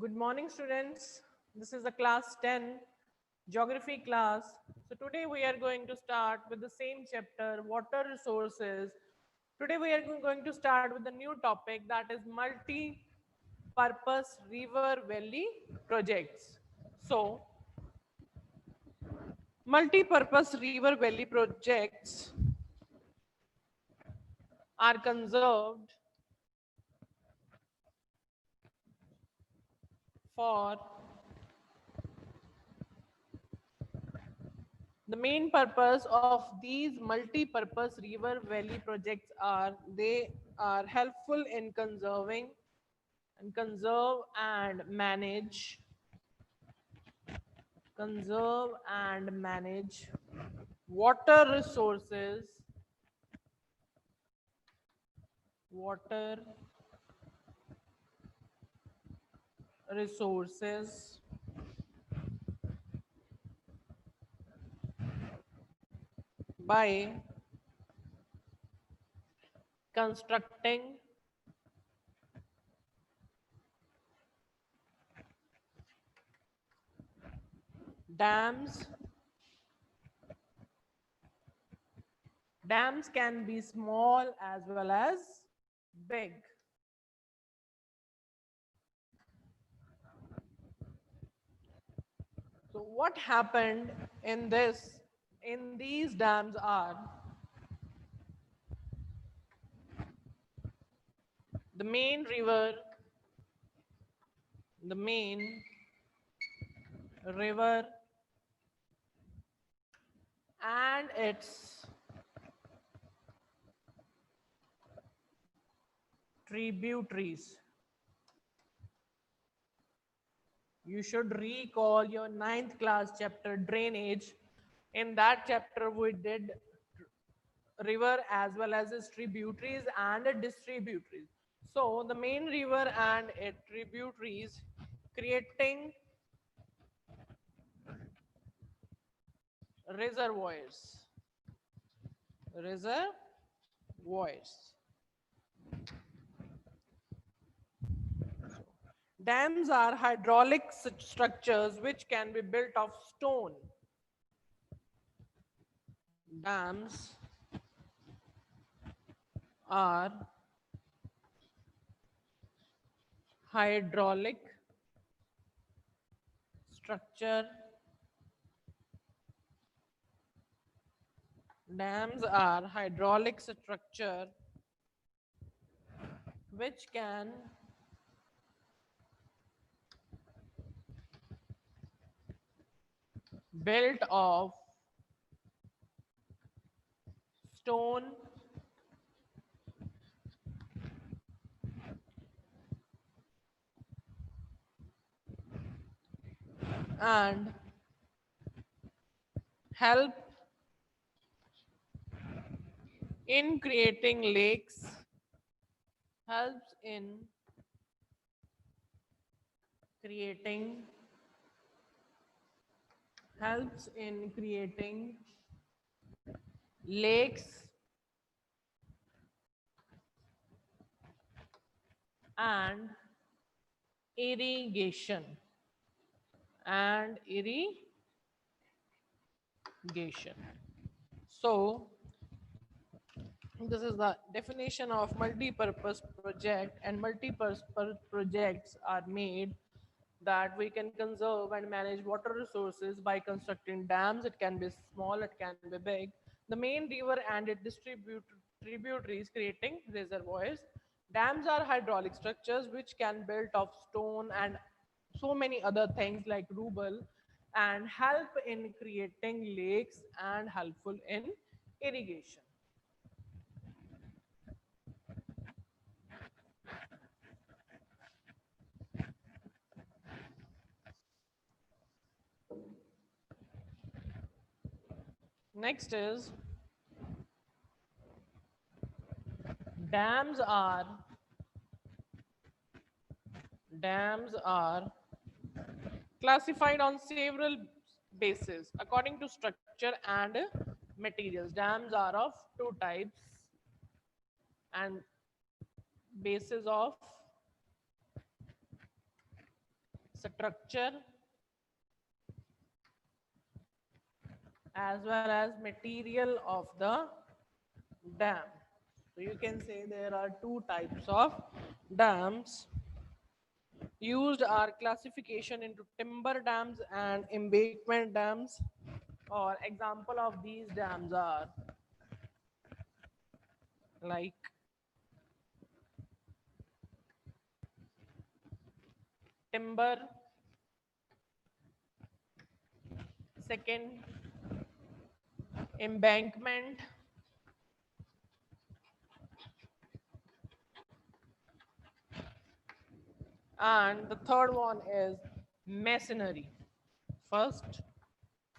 Good morning, students. This is the class 10 geography class. So today we are going to start with the same chapter, water resources. Today we are going to start with a new topic, that is multi-purpose river valley projects. So multi-purpose river valley projects are conserved for the main purpose of these multi-purpose river valley projects are they are helpful in conserve and manage water water resources by constructing dams. Dams can be small as well as big. So what happened in these dams are the main river, the main river and its tributaries. You should recall your ninth class chapter drainage. In that chapter, we did river as well as its tributaries and distributaries. So the main river and its tributaries creating reservoirs. Reservoirs. Dams are hydraulic structures which can be built of stone. Dams are hydraulic structure. Dams are hydraulic structure which can built of stone and help in creating lakes, helps in creating lakes and irrigation So this is the definition of multi-purpose project, and multi-purpose projects are made that we can conserve and manage water resources by constructing dams. It can be small, it can be big. The main river and its tributaries creating reservoirs. Dams are hydraulic structures which can built of stone and so many other things like rubble, and help in creating lakes and helpful in irrigation. Next is dams are dams are classified on several bases according to structure and materials. Dams are of two types and bases of structure as well as material of the dam. So you can say there are two types of dams used are classification into timber dams and embankment dams, or example of these dams are like timber, second embankment, and the third one is masonry. First,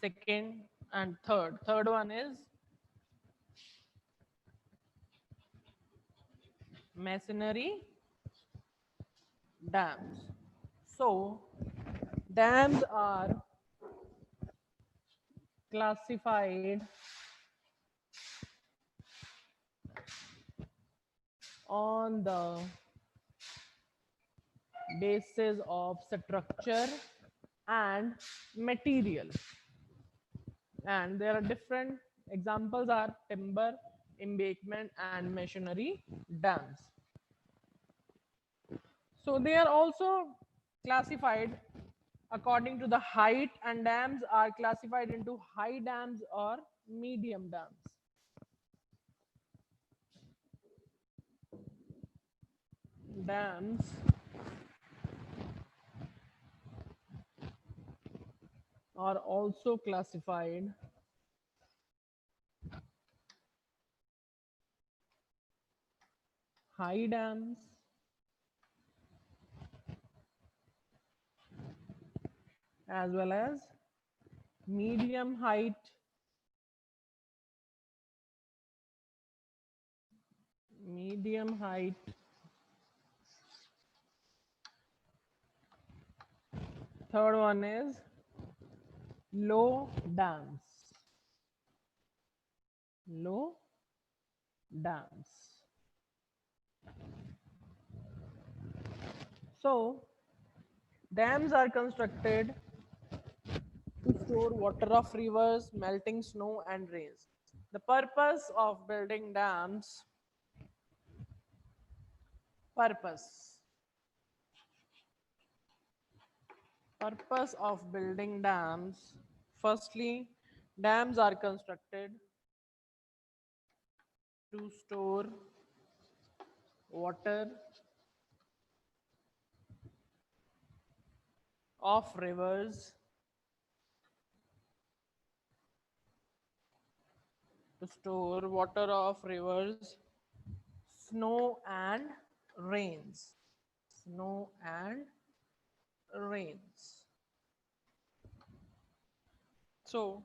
second, and third. Third one is masonry dams. So, dams are classified on the basis of structure and material. And there are different examples are timber, embankment, and masonry dams. So they are also classified according to the height, and dams are classified into high dams or medium dams. Dams are also classified high dams as well as medium height, medium height, third one is low dams, low dams. So dams are constructed to store water of rivers, melting snow, and rains. The purpose of building dams, purpose, purpose of building dams. Firstly, dams are constructed to store water of rivers, to store water of rivers, snow and rains, snow and rains. So,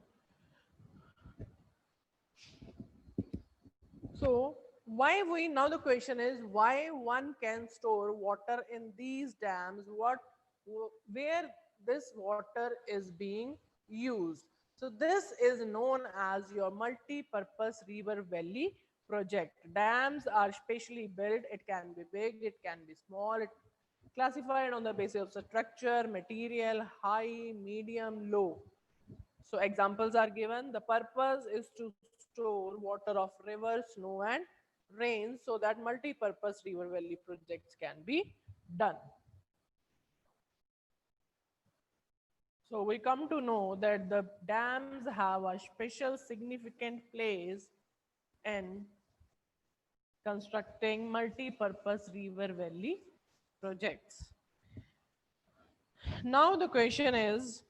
why we now the question is why one can store water in these dams? Where this water is being used? So this is known as your multi-purpose river valley project. Dams are specially built. It can be big, it can be small. It classified on the basis of structure, material, high, medium, low. So examples are given. The purpose is to store water of rivers, snow, and rain so that multi-purpose river valley projects can be done. So we come to know that the dams have a special significant place in constructing multi-purpose river valley projects. Now the question is,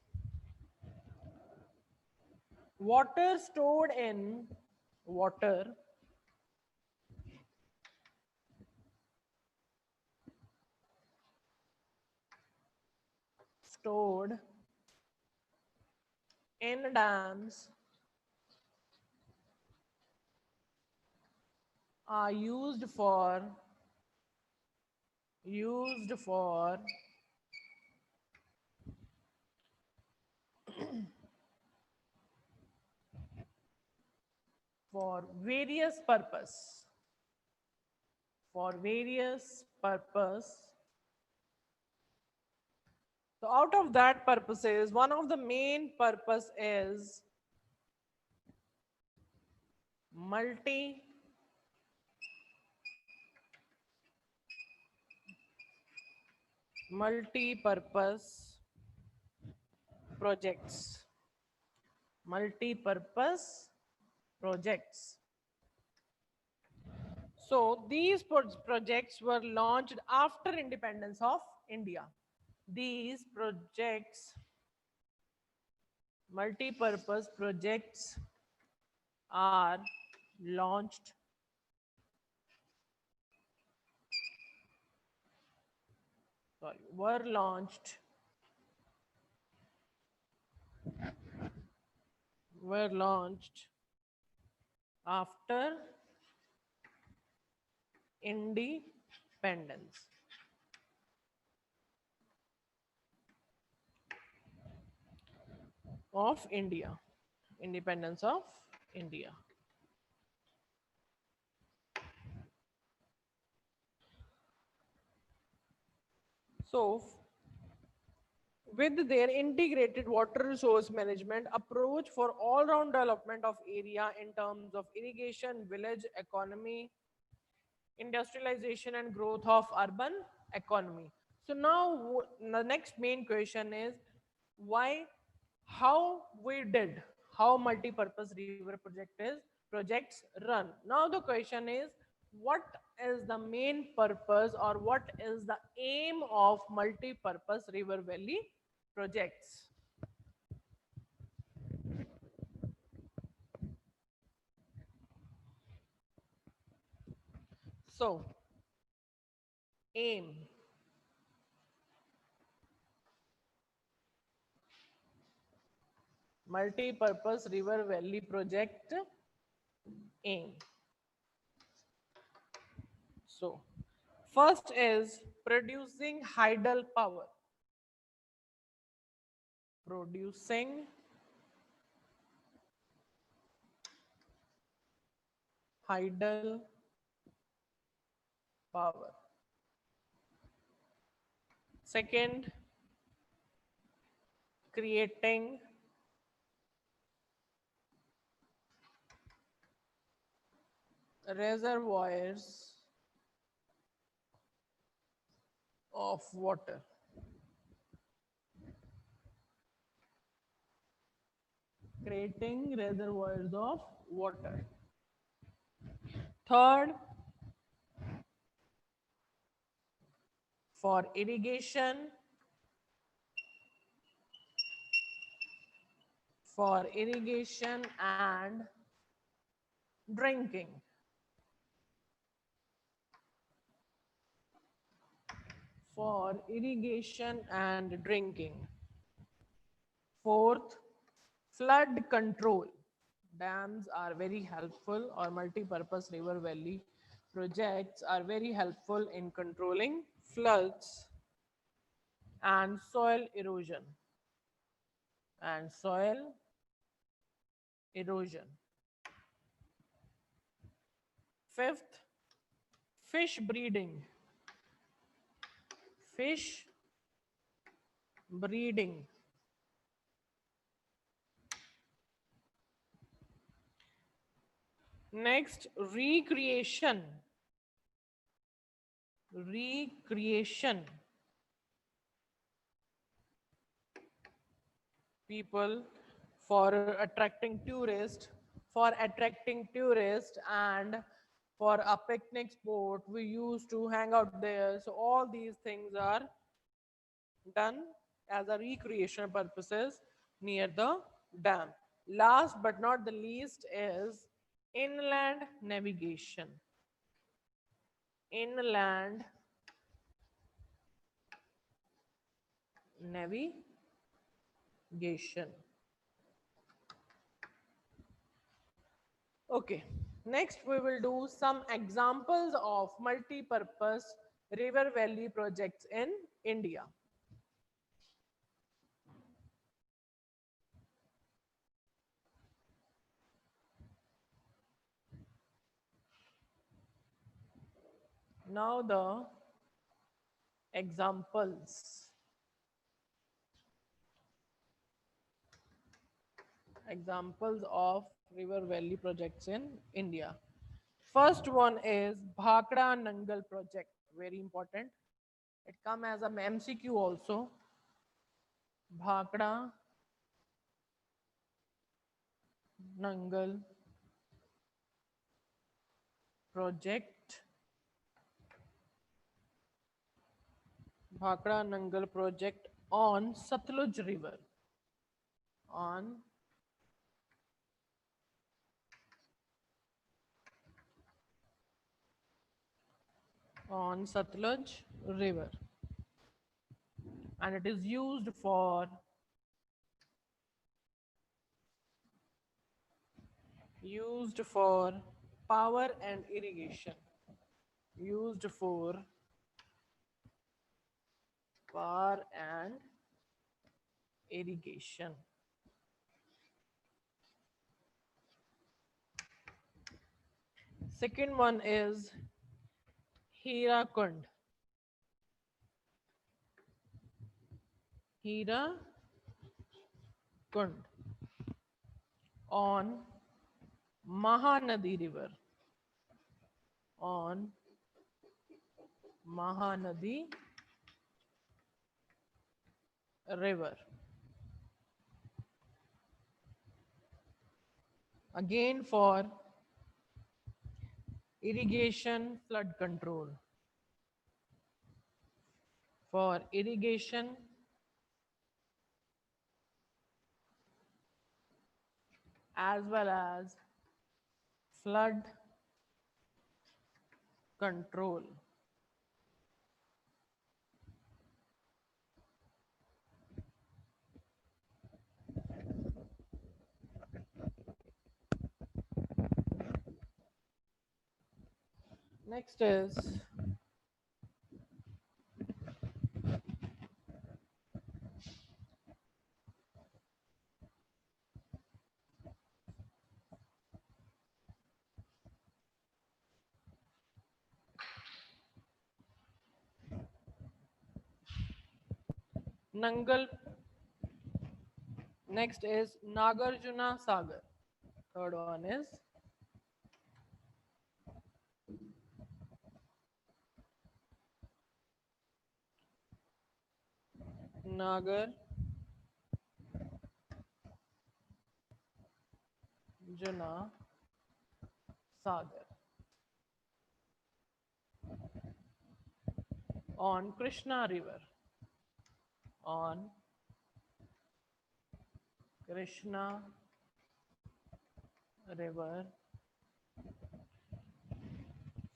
water stored in water stored in dams are used for for various purpose, for various purpose So out of that purposes, one of the main purpose is multi multi-purpose projects. Multi-purpose projects. So these projects were launched after independence of India. These projects, multi-purpose projects, are launched were launched after independence of India. Independence of India. So, with their integrated water resource management approach for all-round development of area in terms of irrigation, village economy, industrialization and growth of urban economy. So now the next main question is why, how we did, how multi-purpose river projects run. Now the question is, what is the main purpose or what is the aim of multi-purpose river valley projects? So aim, multi-purpose river valley project aim. So, first is producing hydel power. Producing hydel power. Second, creating reservoirs of water. Creating reservoirs of water. Third, for irrigation, and drinking. For irrigation and drinking. Fourth, flood control. Dams are very helpful, or multi-purpose river valley projects are very helpful in controlling floods and soil erosion. And soil erosion. Fifth, fish breeding. Fish breeding. Next, recreation. Recreation. People for attracting tourists and for a picnic spot, we used to hang out there. So all these things are done as a recreational purposes near the dam. Last but not the least is inland navigation. Inland navigation. Okay, next we will do some examples of multi-purpose river valley projects in India. Now the examples. Examples of river valley projects in India. First one is Bhakra Nangal project, very important. It come as a MCQ also. Bhakra Nangal project. Bhakra Nangal project on Satluj River. On Satluj River, and it is used for power and irrigation. Used for power and irrigation. Second one is Hirakund. Hirakund on Mahanadi River. On Mahanadi River. Again for irrigation flood control. For irrigation as well as flood control. Next is Nangal. Next is Nagarjuna Sagar. Third one is Nagarjuna Sagar on Krishna River. On Krishna River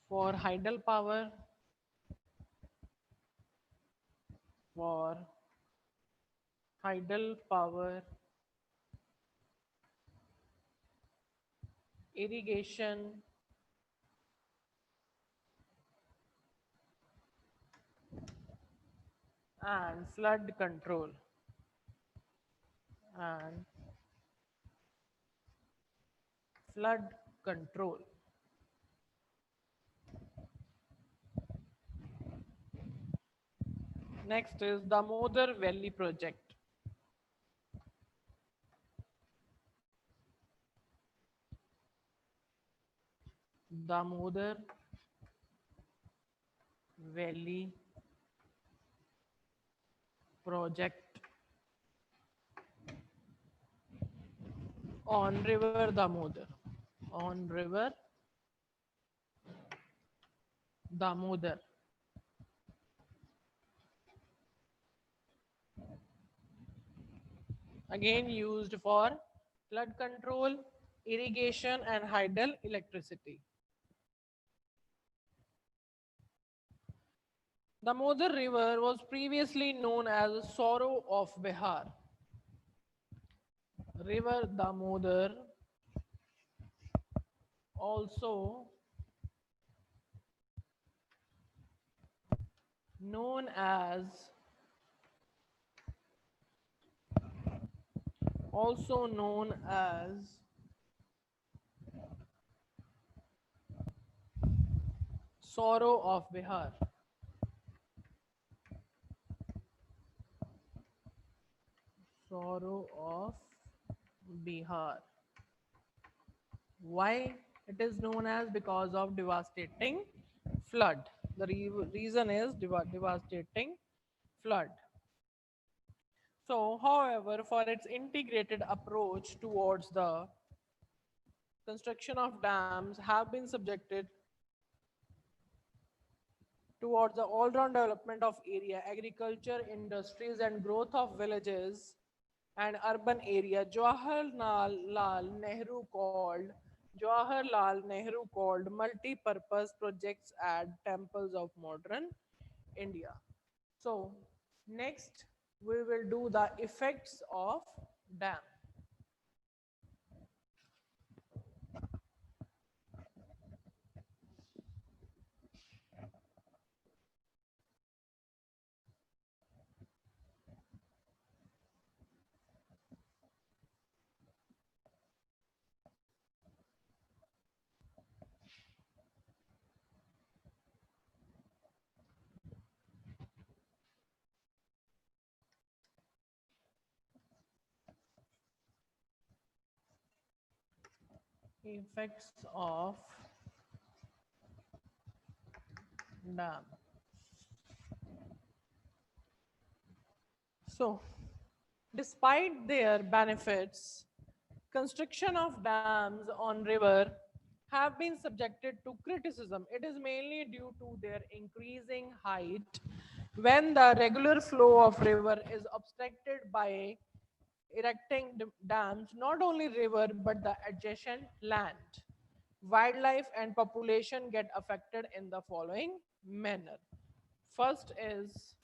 for hydel power, for hydel power, irrigation, and flood control. And flood control. Next is Damodar Valley project. Damodar Valley project on river Damodar. On river Damodar. Again used for flood control, irrigation, and hydel electricity. Damodar River was previously known as Sorrow of Bihar. River Damodar, also known as Sorrow of Bihar. Sorrow of Bihar. Why it is known as? Because of devastating flood. The reason is devastating flood. So, however, for its integrated approach towards the construction of dams have been subjected towards the all-round development of area, agriculture, industries, and growth of villages and urban area. Jawaharlal Nehru called multi-purpose projects at temples of modern India. So next we will do the effects of dam. Effects of dam. So despite their benefits, construction of dams on river have been subjected to criticism. It is mainly due to their increasing height when the regular flow of river is obstructed by erecting dams, not only river but the adjacent land. Wildlife and population get affected in the following manner. First is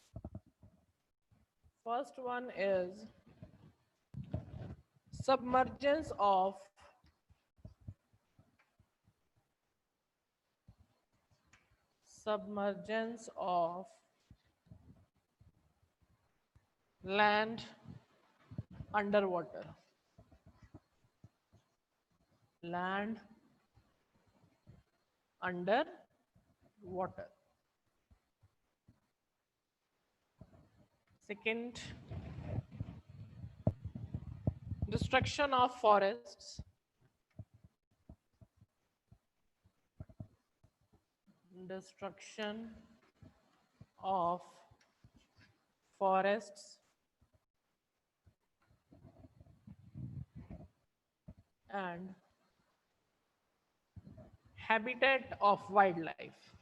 first one is submergence of submergence of land underwater. Land under water. Second, destruction of forests. Destruction of forests and habitat of wildlife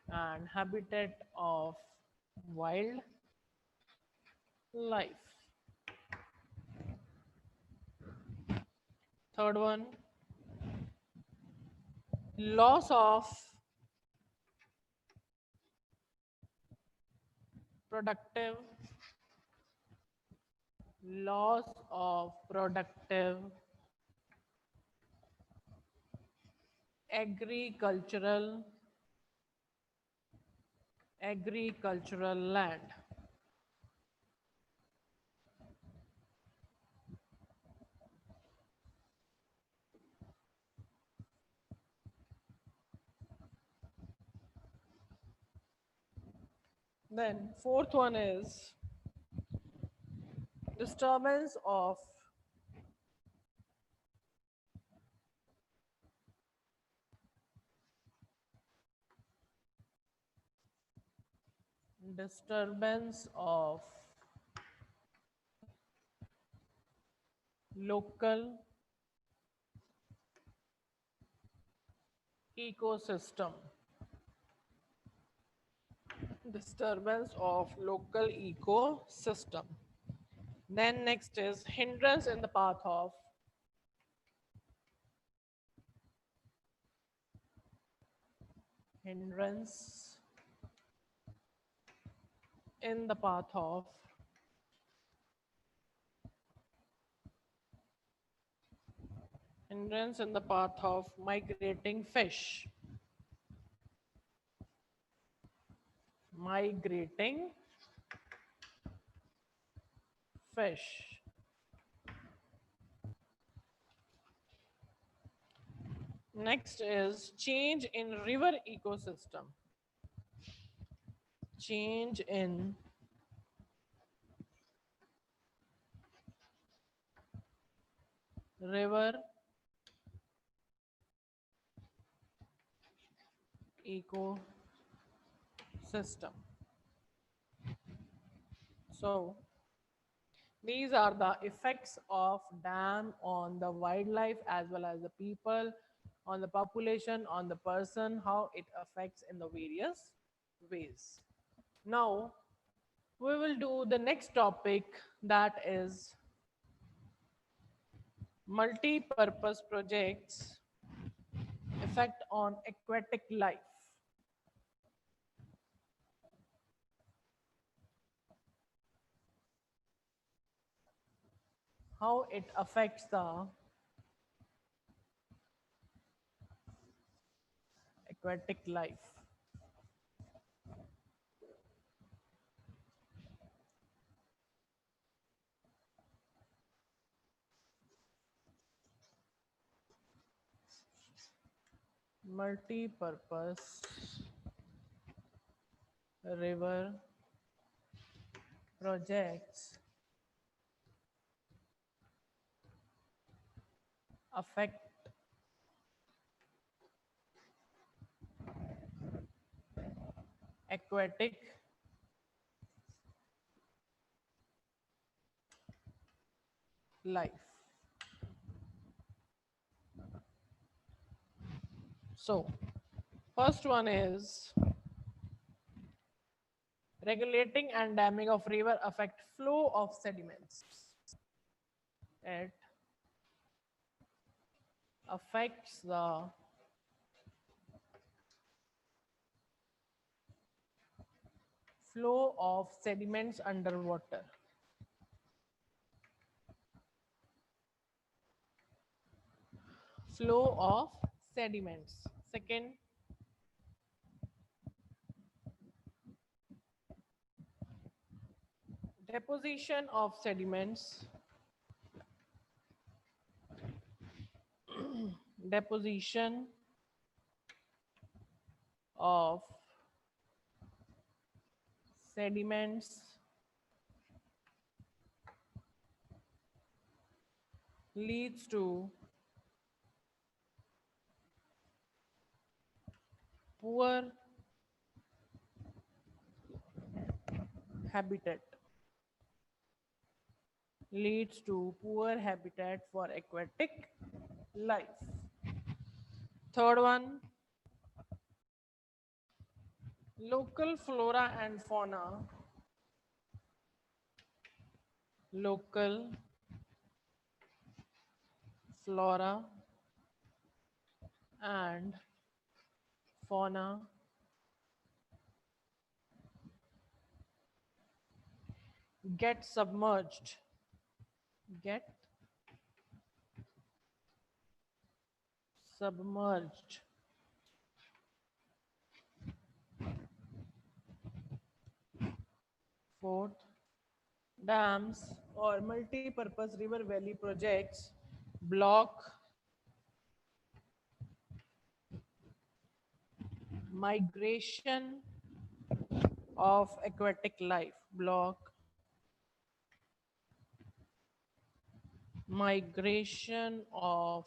and habitat of wildlife. Third one, loss of productive loss of productive agricultural land. Then fourth one is disturbance of disturbance of local ecosystem. Disturbance of local ecosystem. Then next is hindrance in the path of hindrance in the path of hindrance in the path of migrating fish. Migrating fish. Next is change in river ecosystem. Change in river ecosystem. So these are the effects of dam on the wildlife as well as the people, on the population, on the person, how it affects in the various ways. Now we will do the next topic, that is multi-purpose projects effect on aquatic life. How it affects the aquatic life. Multi-purpose river projects affect aquatic life. So, first one is regulating and damming of river affect flow of sediments. It affects the flow of sediments underwater. Flow of sediments. Second, deposition of sediments. Deposition of sediments leads to poor habitat. Leads to poor habitat for aquatic life. Third one, local flora and fauna. Local flora and fauna get submerged. Get submerged. Fourth, dams or multi-purpose river valley projects block migration of aquatic life. Block migration of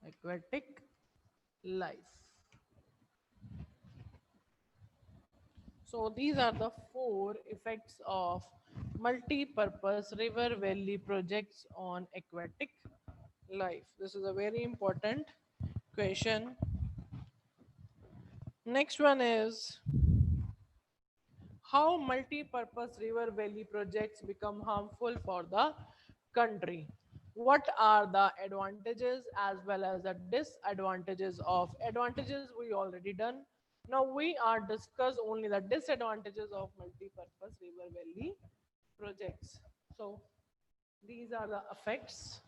aquatic life. So these are the four effects of multi-purpose river valley projects on aquatic life. This is a very important question. Next one is how multi-purpose river valley projects become harmful for the country. What are the advantages as well as the disadvantages of advantages we already done. Now we are discuss only the disadvantages of multi-purpose river valley projects. So these are the effects.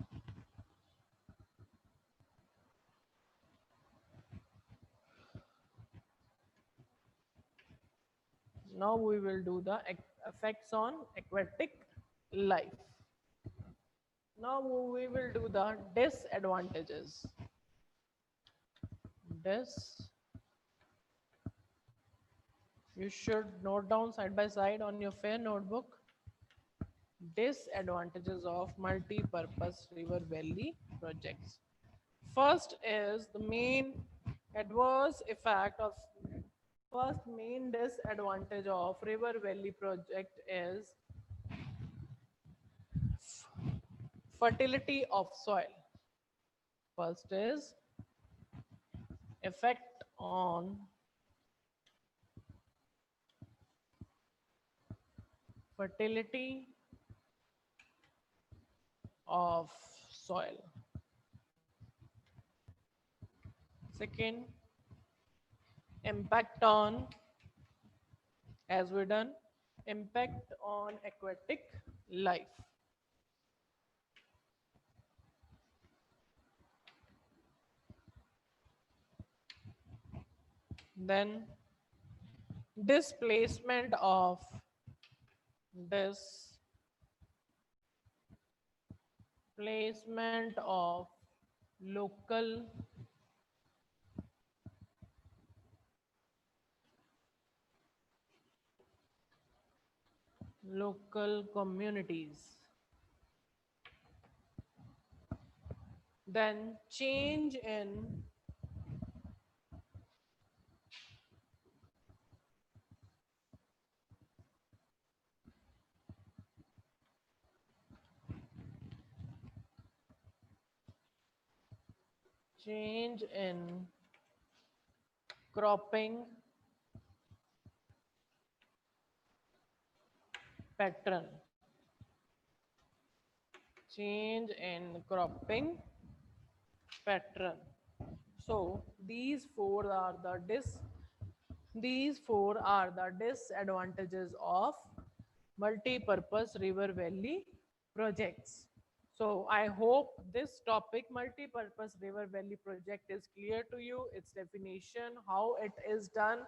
Now we will do the effects on aquatic life. Now we will do the disadvantages. You should note down side by side on your fair notebook disadvantages of multi-purpose river valley projects. First is the main adverse effect of first main disadvantage of river valley project is fertility of soil. First is effect on fertility of soil. Second, impact on, as we done, impact on aquatic life. Then displacement of displacement of local local communities. Then change in cropping pattern. Change in cropping pattern. So these four are the disadvantages of multi-purpose river valley projects. So I hope this topic, multi-purpose river valley project, is clear to you. Its definition, how it is done.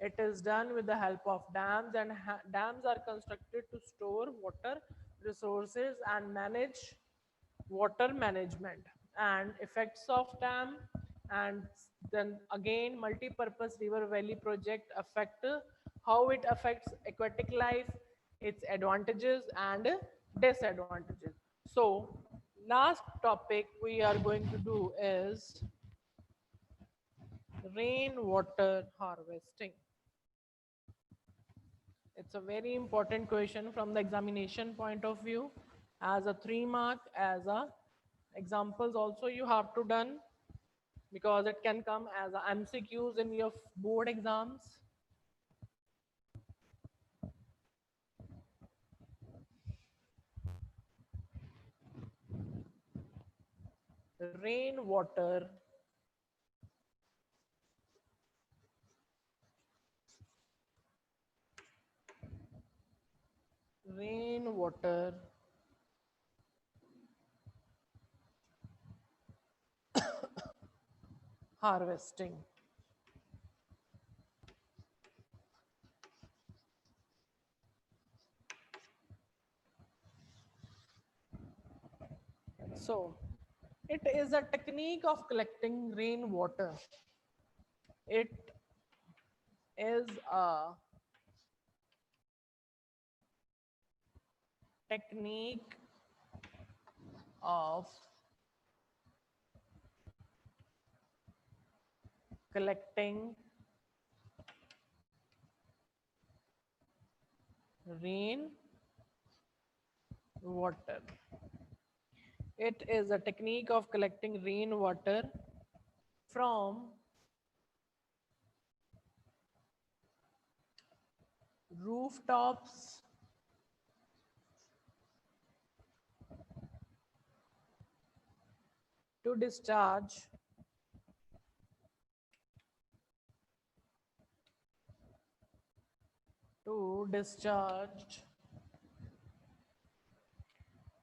It is done with the help of dams, and dams are constructed to store water resources and manage water management and effects of dam. And then again, multi-purpose river valley project affect how it affects aquatic life, its advantages and disadvantages. So last topic we are going to do is rainwater harvesting. It's a very important question from the examination point of view, as a 3 mark, as a examples also you have to done, because it can come as a MCQs in your board exams. Rainwater rainwater harvesting. So it is a technique of collecting rainwater. It is a technique of collecting rain water. It is a technique of collecting rainwater from rooftops to discharge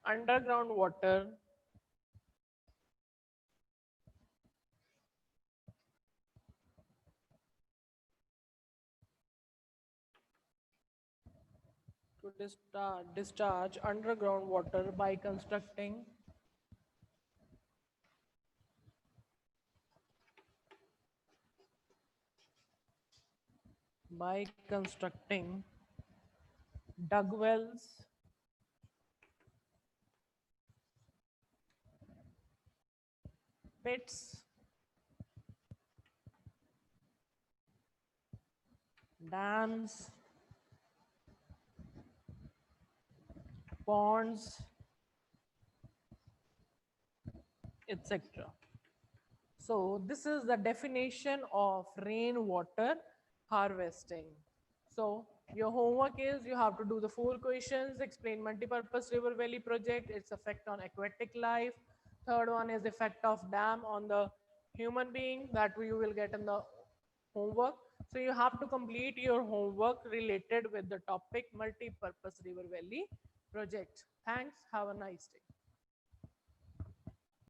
underground water discharge underground water by constructing by constructing dug wells, pits, dams, ponds, etc. So this is the definition of rainwater harvesting. So your homework is you have to do the 4 questions, explain multipurpose river valley project, its effect on aquatic life. Third one is effect of dam on the human being that you will get in the homework. So you have to complete your homework related with the topic multipurpose river valley project. Thanks. Have a nice day.